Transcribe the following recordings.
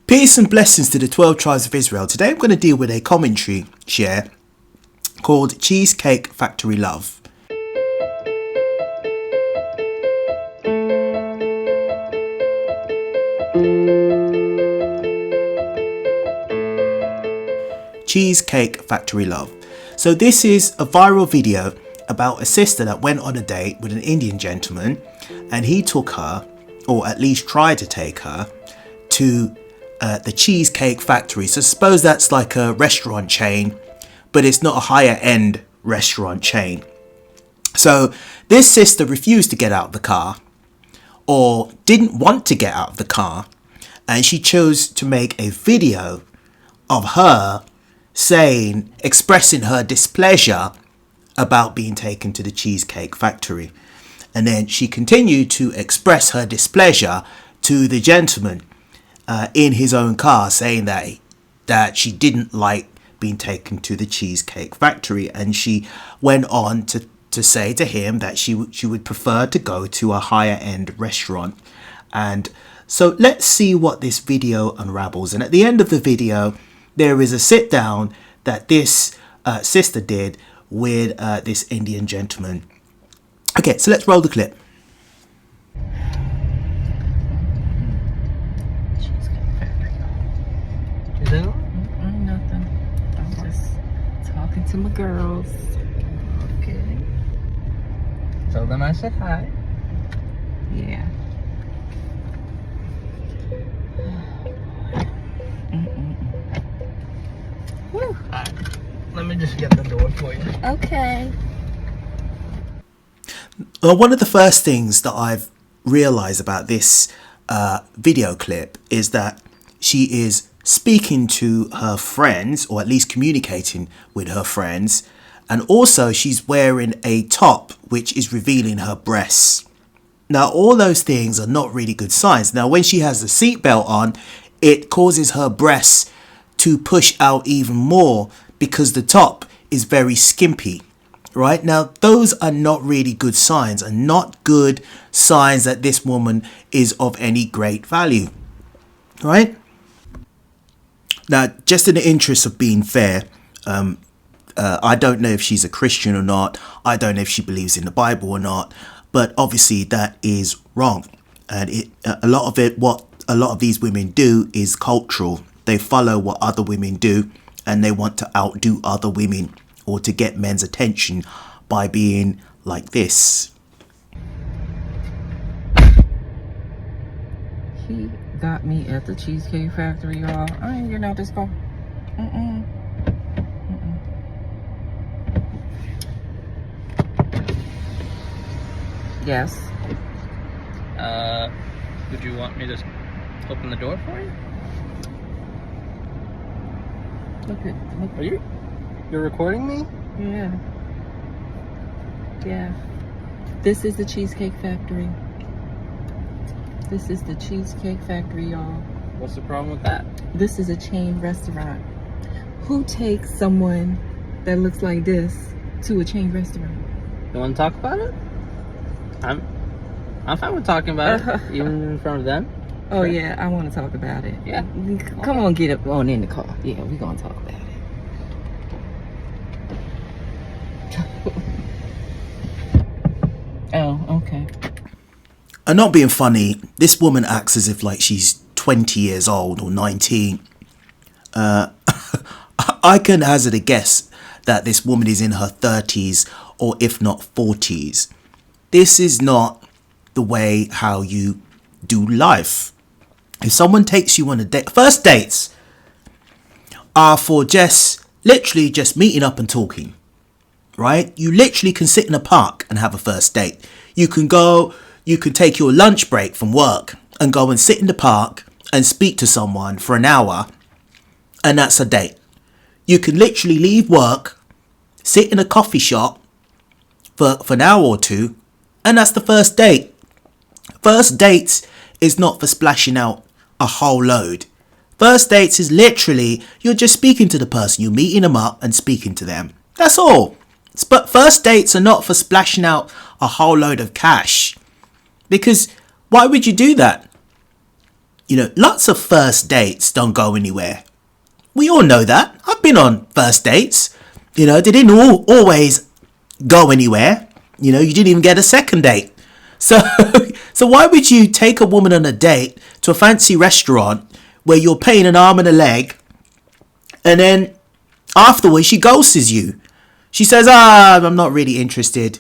Peace and blessings to the 12 tribes of Israel. Today I'm going to deal with a commentary share called Cheesecake Factory Love. Cheesecake Factory Love. So this is a viral video about a sister that went on a date with an Indian gentleman, and he took her, or at least tried to take her, to the Cheesecake Factory. So suppose that's like a restaurant chain, but it's not a higher end restaurant chain. So this sister refused to get out of the car, or didn't want to get out of the car, and she chose to make a video of her expressing her displeasure about being taken to the Cheesecake Factory. And then she continued to express her displeasure to the gentleman in his own car, saying that she didn't like being taken to the Cheesecake Factory, and she went on to say to him that she would prefer to go to a higher end restaurant. And so let's see what this video unravels. And at the end of the video, there is a sit down that this sister did with this Indian gentleman. Okay, so let's roll the clip. Hello? Nothing. I'm just talking to my girls. Okay. Tell them I said hi. Yeah. Whew. Let me just get the door for you. Okay. One of the first things that I've realized about this video clip is that she is speaking to her friends, or at least communicating with her friends, and also she's wearing a top which is revealing her breasts. Now all those things are not really good signs. Now when she has the seatbelt on, it causes her breasts to push out even more because the top is very skimpy. Right? Now those are not really good signs, and not good signs that this woman is of any great value. Right? Now, just in the interest of being fair, I don't know if she's a Christian or not. I don't know if she believes in the Bible or not. But obviously that is wrong. And what a lot of these women do is cultural. They follow what other women do, and they want to outdo other women, or to get men's attention by being like this. He got me at the Cheesecake Factory, y'all. I ain't getting out this car. Yes. Would you want me to open the door for you? Look. Are you're recording me? Yeah. Yeah. This is the Cheesecake Factory. This is the Cheesecake Factory, y'all. What's the problem with that? This is a chain restaurant. Who takes someone that looks like this to a chain restaurant? You want to talk about it? I'm fine with talking about it, even in front of them. Oh yeah, I want to talk about it. Yeah. Come on, get up on in the car. Yeah, we're gonna talk about it. Oh, okay. And not being funny, this woman acts as if like she's 20 years old or 19. I can hazard a guess that this woman is in her 30s, or if not 40s. This is not the way how you do life. If someone takes you on a date, first dates are for literally just meeting up and talking, right? You literally can sit in a park and have a first date. You can take your lunch break from work and go and sit in the park and speak to someone for an hour, and that's a date. You can literally leave work, sit in a coffee shop for an hour or two, and that's the first date. First dates is not for splashing out a whole load. First dates is literally you're just speaking to the person, you're meeting them up and speaking to them. That's all. But first dates are not for splashing out a whole load of cash. Because why would you do that? You know, lots of first dates don't go anywhere. We all know that. I've been on first dates. You know, they didn't always go anywhere. You know, you didn't even get a second date. So, so why would you take a woman on a date to a fancy restaurant where you're paying an arm and a leg, and then afterwards she ghosts you? She says, I'm not really interested.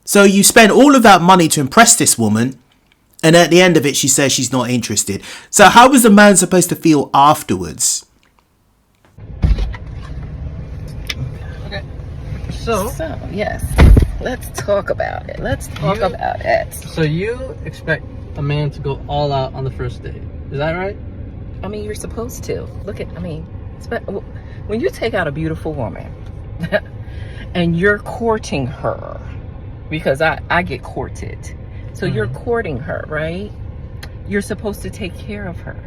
So you spend all of that money to impress this woman, and at the end of it, she says she's not interested. So how was the man supposed to feel afterwards? Okay. So yes, let's talk about it. Let's talk about it. So you expect a man to go all out on the first date. Is that right? I mean, you're supposed to. Look at, I mean, when you take out a beautiful woman and you're courting her, because I get courted. So you're courting her, right? You're supposed to take care of her.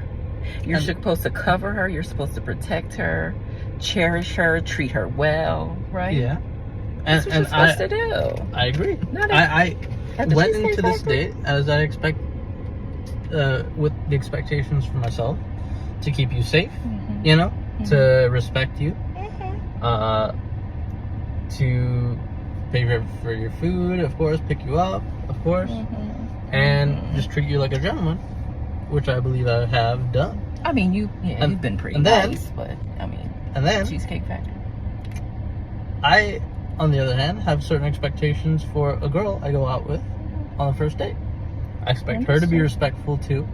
You're supposed to cover her. You're supposed to protect her, cherish her, treat her well, right? Yeah. That's what you're supposed to do. I agree. I went into this date as I expect, with the expectations for myself, to keep you safe, you know, to respect you, to pay for your food, of course, pick you up, of course, and just treat you like a gentleman, which I believe I have done. I mean, you've been pretty nice, but I mean, and then Cheesecake Factory. I, on the other hand, have certain expectations for a girl I go out with on the first date. I expect her to be respectful too.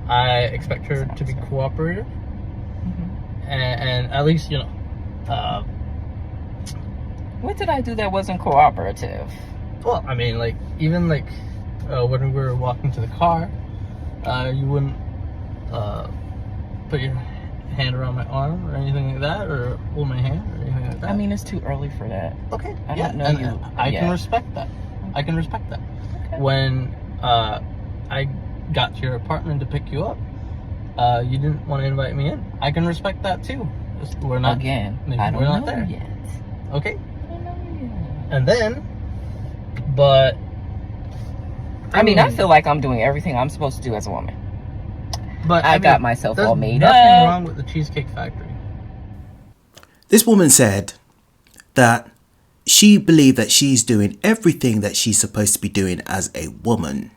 I expect her to be cooperative, and at least, you know. What did I do that wasn't cooperative? Well, I mean, like, even like when we were walking to the car, you wouldn't put your hand around my arm or anything like that, or hold my hand or anything like that. I mean, it's too early for that. Okay. I don't know you. I can respect that. I can respect that. Okay. When I got to your apartment to pick you up, you didn't want to invite me in. I can respect that too. We're not again. Maybe I don't we're not know there yet. Okay. I don't know yet. And then, but I mean, I feel like I'm doing everything I'm supposed to do as a woman. But I got myself all made up. There's nothing wrong with the Cheesecake Factory. This woman said that she believed that she's doing everything that she's supposed to be doing as a woman.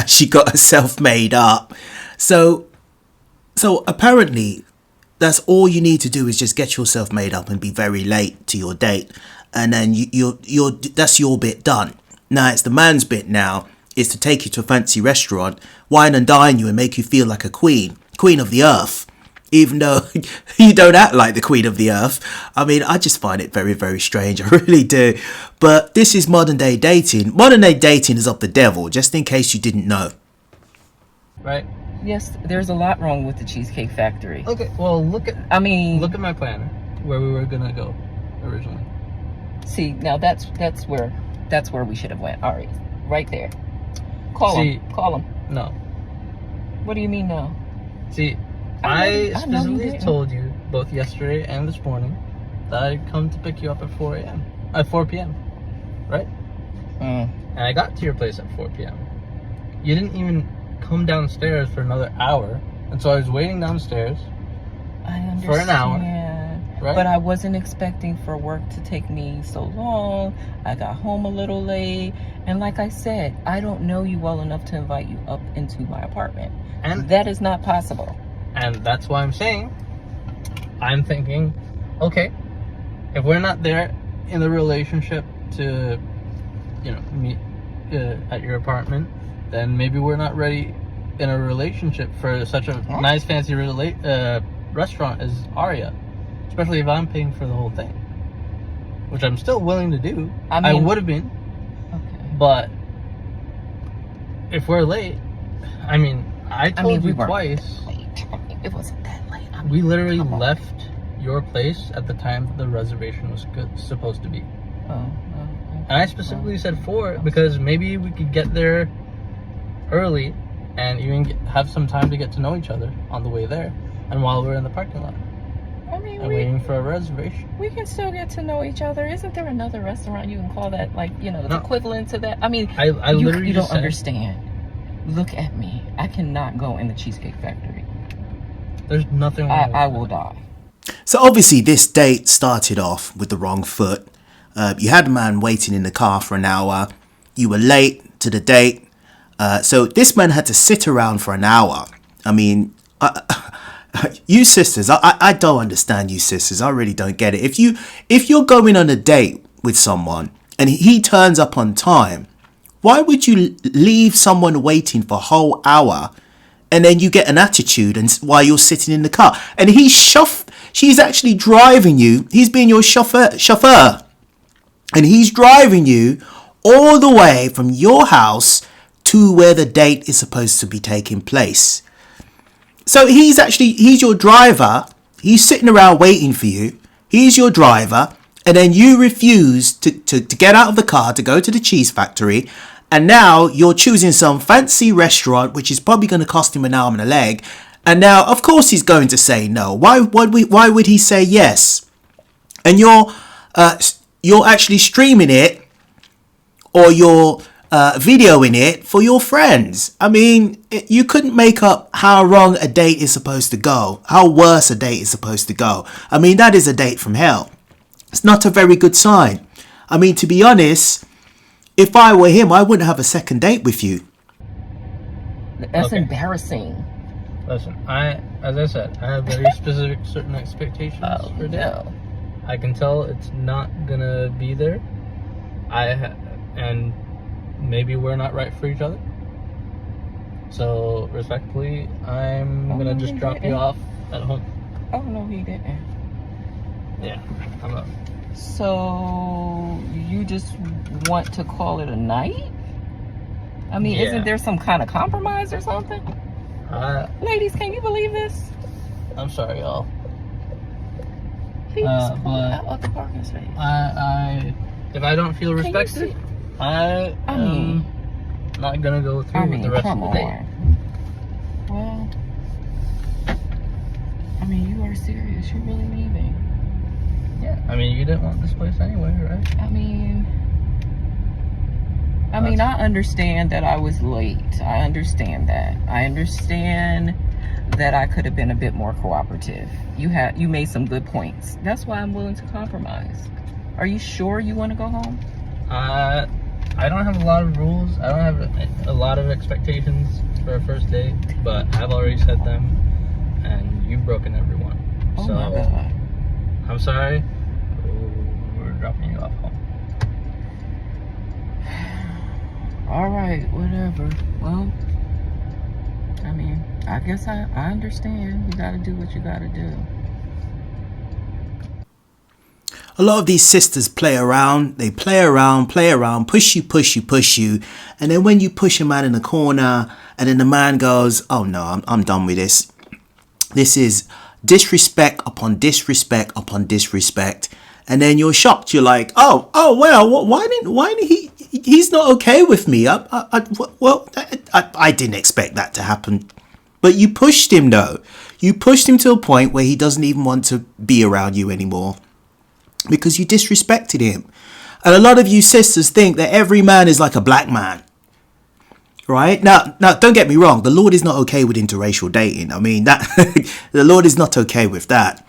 She got herself made up. So apparently that's all you need to do is just get yourself made up and be very late to your date. And then that's your bit done. Now it's the man's bit now is to take you to a fancy restaurant, wine and dine you and make you feel like a queen of the earth. Even though you don't act like the queen of the earth. I mean, I just find it very, very strange. I really do. But this is modern day dating. Modern day dating is of the devil, just in case you didn't know. Right? Yes, there's a lot wrong with the Cheesecake Factory. Okay, well, look at my planner, where we were gonna go originally. See, now that's where we should have went. All right there. Call him. No. What do you mean no? See, I specifically told you both yesterday and this morning that I'd come to pick you up at 4 p.m. Right? And I got to your place at 4 p.m. You didn't even come downstairs for another hour, and so I was waiting downstairs for an hour. Right? But I wasn't expecting for work to take me so long. I got home a little late, and like I said, I don't know you well enough to invite you up into my apartment, and that is not possible. And that's why I'm thinking, okay, if we're not there in the relationship to, you know, meet at your apartment, then maybe we're not ready in a relationship for such a nice fancy restaurant as Aria, especially if I'm paying for the whole thing, which I'm still willing to do. I would have been, but if we're late, I mean, I told you twice. It wasn't that late. We literally left your place at the time the reservation was supposed to be. And I specifically said 4 because maybe we could get there early and even have some time to get to know each other on the way there and while we're in the parking lot. I mean, and waiting for a reservation. We can still get to know each other. Isn't there another restaurant you can call that, like, you know, it's equivalent to that? I mean, I literally you don't understand. Look at me. I cannot go in the Cheesecake Factory. There's nothing wrong with I that. will die. So obviously this date started off with the wrong foot. You had a man waiting in the car for an hour. You were late to the date. So this man had to sit around for an hour. I mean, you sisters, I don't understand you sisters. I really don't get it. If you're going on a date with someone and he turns up on time, why would you leave someone waiting for a whole hour and then you get an attitude and while you're sitting in the car? And she's actually driving you. He's being your chauffeur. And he's driving you all the way from your house to where the date is supposed to be taking place. So he's your driver. He's sitting around waiting for you. He's your driver. And then you refuse to get out of the car to go to the cheese factory. And now you're choosing some fancy restaurant, which is probably going to cost him an arm and a leg. And now, of course, he's going to say no. Why would he say yes? And you're actually streaming it, or you're videoing it for your friends. I mean, you couldn't make up how wrong a date is supposed to go, how worse a date is supposed to go. I mean, that is a date from hell. It's not a very good sign. I mean, to be honest, if I were him, I wouldn't have a second date with you. That's Okay. embarrassing. Listen, as I said, I have very specific certain expectations for a date. No. I can tell it's not gonna be there. And maybe we're not right for each other. So respectfully, I'm gonna just drop you off at home. Oh, no, he didn't. Yeah, I'm up. So you just want to call it a night? I mean, Yeah. isn't there some kind of compromise or something? Ladies, can you believe this? I'm sorry, y'all. He just pulled but out of the parking space. If I don't feel Can you respected, see- I am not gonna go through I with mean, the rest come of the day. on. Well, I mean, you are serious. You're really leaving. Yeah, I mean, you didn't want this place anyway, right? I mean, I understand that I was late. I understand that. I understand that I could have been a bit more cooperative. You made some good points. That's why I'm willing to compromise. Are you sure you want to go home? I don't have a lot of rules. I don't have a lot of expectations for a first date, but I've already said them, and you've broken every one. Oh So my God. I'm sorry. We're dropping you off home. All right, whatever. Well, I mean, I guess I understand. You got to do what you got to do. A lot of these sisters play around. They play around, push you. And then when you push a man in the corner and then the man goes, oh no, I'm done with this. This is disrespect upon disrespect upon disrespect. And then you're shocked. You're like, oh well, why didn't he's not okay with me. I didn't expect that to happen. But you pushed him though. You pushed him to a point where he doesn't even want to be around you anymore, because you disrespected him. And a lot of you sisters think that every man is like a black man. Right? Now don't get me wrong. The Lord is not okay with interracial dating. I mean, that the Lord is not okay with that.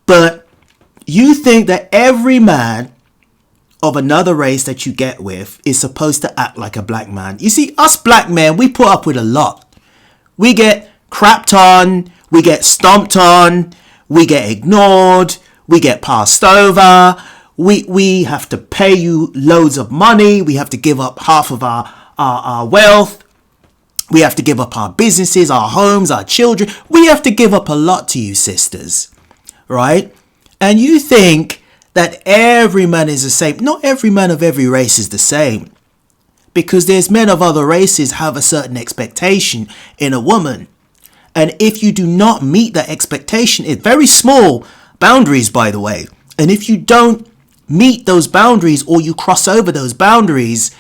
But you think that every man of another race that you get with is supposed to act like a black man. You see, us black men, we put up with a lot. We get crapped on, we get stomped on, we get ignored, we get passed over, we have to pay you loads of money, we have to give up half of our wealth, we have to give up our businesses, our homes, our children. We have to give up a lot to you sisters, right? And you think that every man is the same. Not every man of every race is the same, because there's men of other races have a certain expectation in a woman. And if you do not meet that expectation, it's very small boundaries, by the way. And if you don't meet those boundaries, or you cross over those boundaries,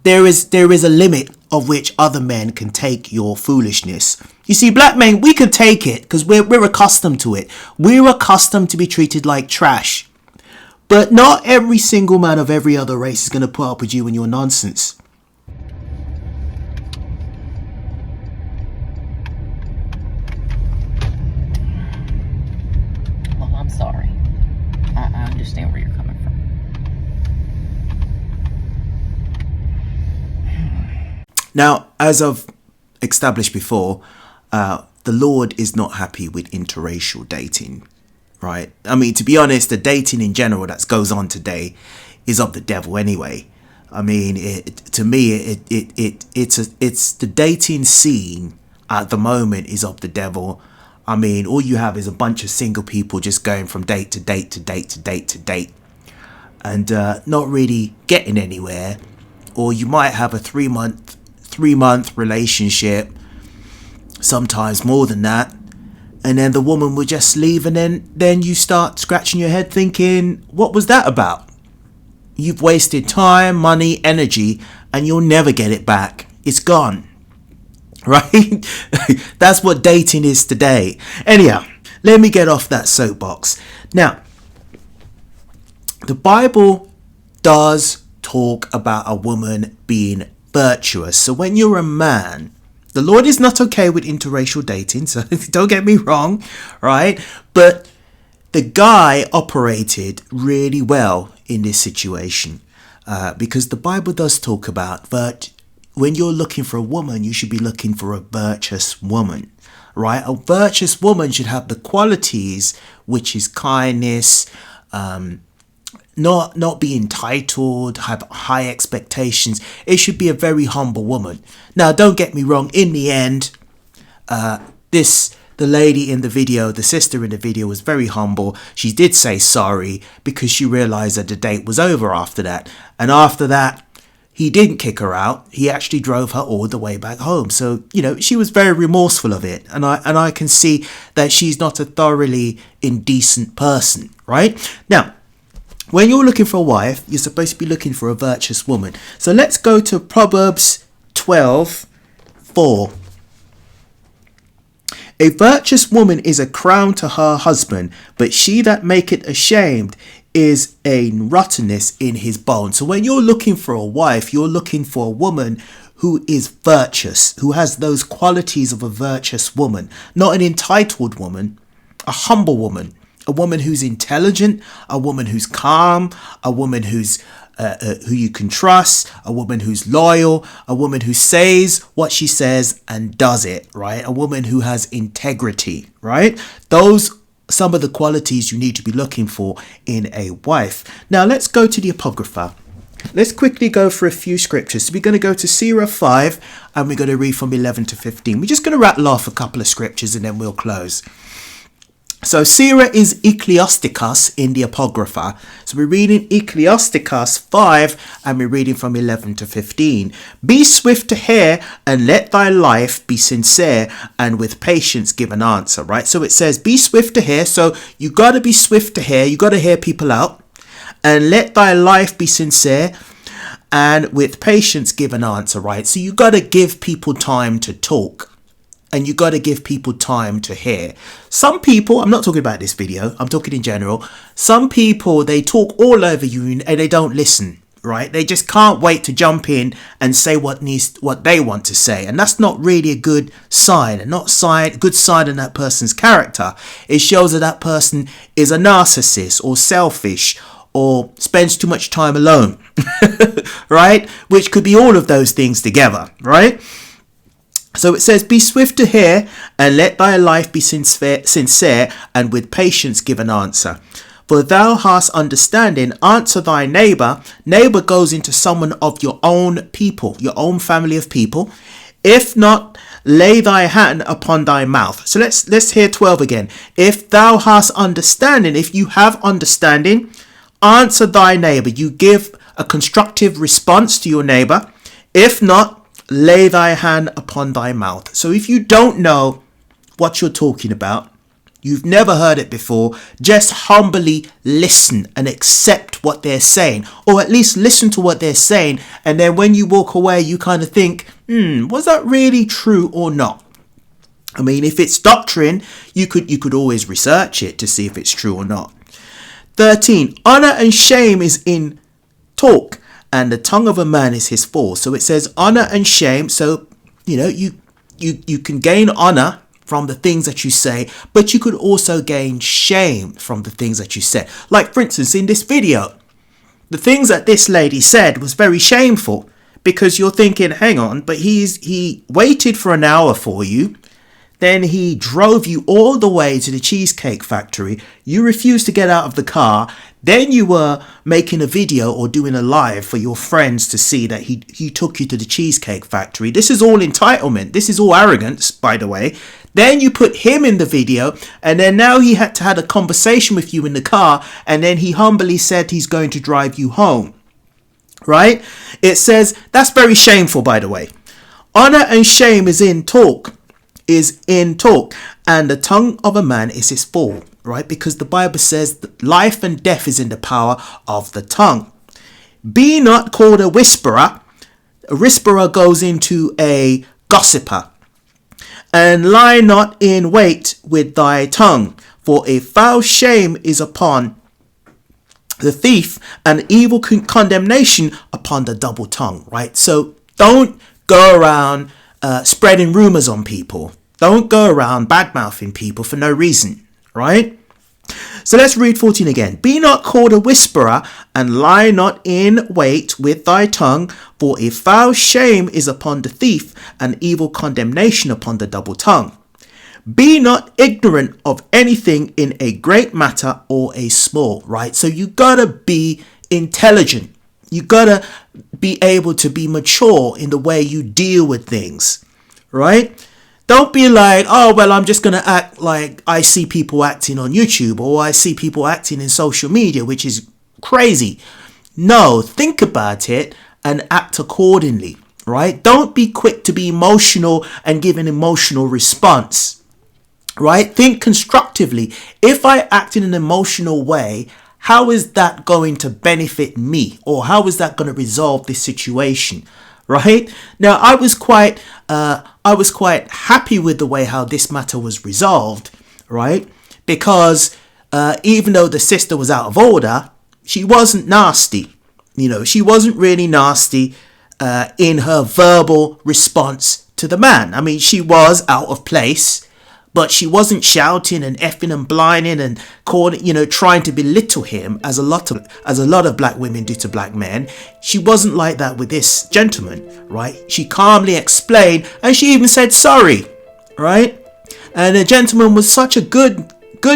there is a limit of which other men can take your foolishness. You see, black men, we can take it because we're accustomed to it. We're accustomed to be treated like trash. But not every single man of every other race is going to put up with you and your nonsense. understand where you're coming from. Now, as I've established before, the Lord is not happy with interracial dating, right? I mean, to be honest, the dating in general that goes on today is of the devil anyway. I mean, it's the dating scene at the moment is of the devil. I mean, all you have is a bunch of single people just going from date to date to date to date to date, and not really getting anywhere. Or you might have a three month relationship, sometimes more than that, and then the woman will just leave, and then you start scratching your head thinking, what was that about? You've wasted time, money, energy, and you'll never get it back. It's gone. Right? That's what dating is today. Anyhow, let me get off that soapbox. Now, the Bible does talk about a woman being virtuous. So when you're a man, the Lord is not okay with interracial dating, so don't get me wrong, right? But the guy operated really well in this situation, because the Bible does talk about when you're looking for a woman, you should be looking for a virtuous woman, right? A virtuous woman should have the qualities, which is kindness, not be entitled, have high expectations. It should be a very humble woman. Now, don't get me wrong. In the end, the lady in the video, the sister in the video, was very humble. She did say sorry because she realized that the date was over after that. And after that, he didn't kick her out. He actually drove her all the way back home. So, she was very remorseful of it. And I can see that she's not a thoroughly indecent person, right? Now, when you're looking for a wife, you're supposed to be looking for a virtuous woman. So let's go to Proverbs 12:4. A virtuous woman is a crown to her husband, but she that maketh ashamed is a rottenness in his bones. So when you're looking for a wife, you're looking for a woman who is virtuous, who has those qualities of a virtuous woman, not an entitled woman, a humble woman, a woman who's intelligent, a woman who's calm, a woman who's who you can trust, a woman who's loyal, a woman who says what she says and does it, right? A woman who has integrity, right? Those some of the qualities you need to be looking for in a wife. Now let's go to the Apocrypha. Let's quickly go for a few scriptures. So we're going to go to Sirach 5 and we're going to read from 11 to 15. We're just going to rattle off a couple of scriptures and then we'll close. So Sirach is Ecclesiasticus in the Apocrypha. So we're reading Ecclesiasticus 5 and we're reading from 11 to 15. Be swift to hear and let thy life be sincere and with patience give an answer, right? So it says be swift to hear. So you got to be swift to hear. You got to hear people out and let thy life be sincere and with patience give an answer, right? So you got to give people time to talk. And you got to give people time to hear. Some people, I'm not talking about this video, I'm talking in general. Some people, they talk all over you and they don't listen, right? They just can't wait to jump in and say what they want to say. And that's not really a good sign, and not good sign in that person's character. It shows that that person is a narcissist or selfish or spends too much time alone, right? Which could be all of those things together, right? So it says, be swift to hear and let thy life be sincere and with patience give an answer. For thou hast understanding, answer thy neighbor. Neighbor goes into someone of your own people, your own family of people. If not, lay thy hand upon thy mouth. So let's hear 12 again. If thou hast understanding, if you have understanding, answer thy neighbor. You give a constructive response to your neighbor. If not, lay thy hand upon thy mouth. So if you don't know what you're talking about, you've never heard it before, just humbly listen and accept what they're saying, or at least listen to what they're saying. And then when you walk away, you kind of think, was that really true or not? I mean, if it's doctrine, you could always research it to see if it's true or not. 13, honor and shame is in talk, and the tongue of a man is his fall. So it says honor and shame. So, you can gain honor from the things that you say, but you could also gain shame from the things that you said. Like, for instance, in this video, the things that this lady said was very shameful, because you're thinking, hang on, but he waited for an hour for you. Then he drove you all the way to the Cheesecake Factory. You refused to get out of the car. Then you were making a video or doing a live for your friends to see that he took you to the Cheesecake Factory. This is all entitlement. This is all arrogance, by the way. Then you put him in the video, and then now he had to have a conversation with you in the car, and then he humbly said he's going to drive you home. Right? It says, that's very shameful, by the way. Honor and shame is in talk, and the tongue of a man is his fall, right? Because the Bible says that life and death is in the power of the tongue. Be not called a whisperer. A whisperer goes into a gossiper. And lie not in wait with thy tongue, for a foul shame is upon the thief, and evil condemnation upon the double tongue, right? So don't go around spreading rumors on people. Don't go around bad-mouthing people for no reason, right? So let's read 14 again. Be not called a whisperer, and lie not in wait with thy tongue, for a foul shame is upon the thief, and evil condemnation upon the double tongue. Be not ignorant of anything in a great matter or a small, right? So you gotta be intelligent. You gotta be able to be mature in the way you deal with things, right? Don't be like, oh, well, I'm just going to act like I see people acting on YouTube, or I see people acting in social media, which is crazy. No, think about it and act accordingly, right? Don't be quick to be emotional and give an emotional response, right? Think constructively. If I act in an emotional way, how is that going to benefit me? Or how is that going to resolve this situation? Right? Now, I was quite happy with the way how this matter was resolved, right? Because even though the sister was out of order, she wasn't nasty. You know, she wasn't really nasty in her verbal response to the man. I mean, she was out of place, but she wasn't shouting and effing and blinding and calling, you know, trying to belittle him as a lot of black women do to black men. She wasn't like that with this gentleman, right? She calmly explained, and she even said sorry, right? And the gentleman was such a good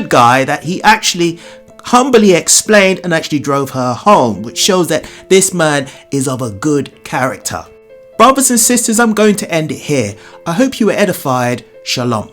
guy that he actually humbly explained and actually drove her home, which shows that this man is of a good character. Brothers and sisters, I'm going to end it here. I hope you were edified. Shalom.